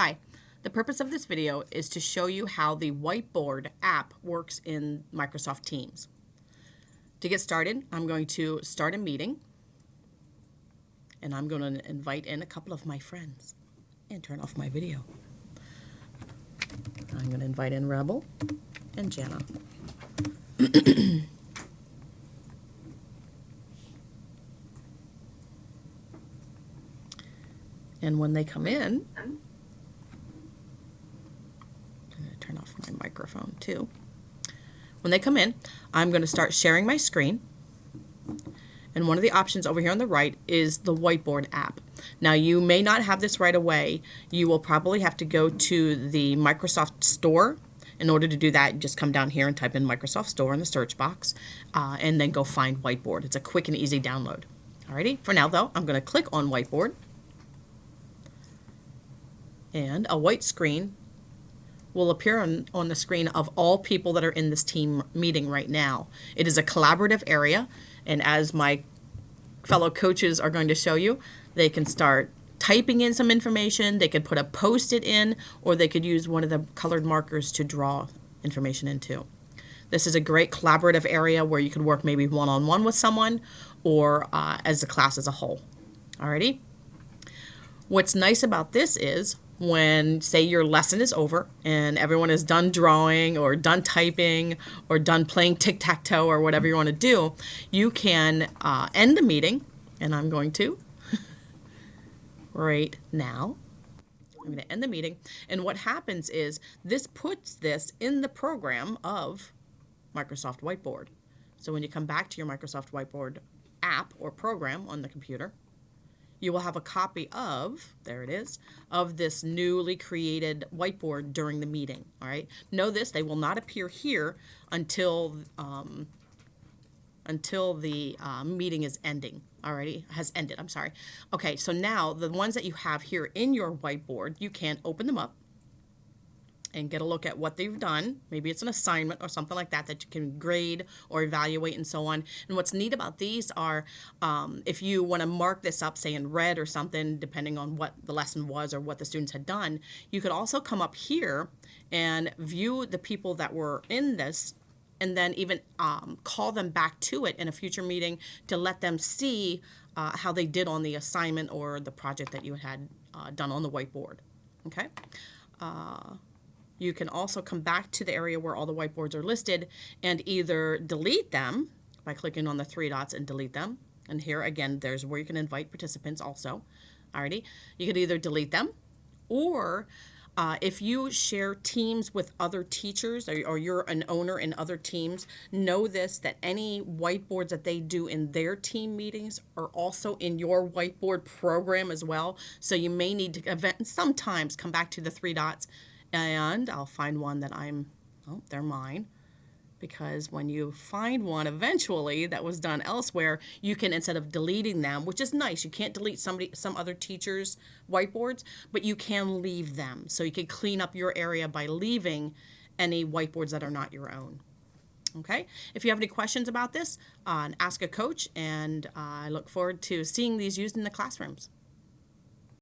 Hi, the purpose of this video is to show you how the Whiteboard app works in Microsoft Teams. To get started, I'm going to start a meeting, and I'm going to invite in a couple of my friends and turn off my video. I'm going to invite in Rebel and Jenna. And when they come in, I'm going to turn off my microphone too. When they come in, I'm going to start sharing my screen. And one of the options over here on the right is the Whiteboard app. Now, you may not have this right away. You will probably have to go to the Microsoft Store. In order to do that, just come down here and type in Microsoft Store in the search box, and then go find Whiteboard. It's a quick and easy download. Alrighty, for now though, I'm going to click on Whiteboard. And a white screen will appear on the screen of all people that are in this team meeting right now. It is a collaborative area, and as my fellow coaches are going to show you, they can start typing in some information, they could put a post-it in, or they could use one of the colored markers to draw information into. This is a great collaborative area where you can work maybe one-on-one with someone or as a class as a whole. Alrighty? What's nice about this is when, say, your lesson is over and everyone is done drawing or done typing or done playing tic-tac-toe or whatever you want to do, you can end the meeting, and I'm going to right now. I'm going to end the meeting, and what happens is this puts this in the program of Microsoft Whiteboard. So when you come back to your Microsoft Whiteboard app or program on the computer, you will have a copy of, there it is, of this newly created whiteboard during the meeting. All right. Know this, they will not appear here until the meeting is ending. Alrighty, has ended. I'm sorry. Okay, so now the ones that you have here in your whiteboard, you can open them up and get a look at what they've done. Maybe it's an assignment or something like that that you can grade or evaluate and so on. And what's neat about these are if you want to mark this up, say in red or something, depending on what the lesson was or what the students had done, you could also come up here and view the people that were in this, and then even call them back to it in a future meeting to let them see how they did on the assignment or the project that you had done on the whiteboard. Okay. You can also come back to the area where all the whiteboards are listed and either delete them by clicking on the three dots and delete them. And here again, there's where you can invite participants also. Alrighty, you could either delete them, or if you share teams with other teachers, or you're an owner in other teams, know this, that any whiteboards that they do in their team meetings are also in your whiteboard program as well. So you may need to sometimes come back to the three dots, and I'll find one that they're mine. Because when you find one eventually that was done elsewhere, you can, instead of deleting them, which is nice, you can't delete some other teacher's whiteboards, but you can leave them. So you can clean up your area by leaving any whiteboards that are not your own. Okay, if you have any questions about this, ask a coach, and I look forward to seeing these used in the classrooms.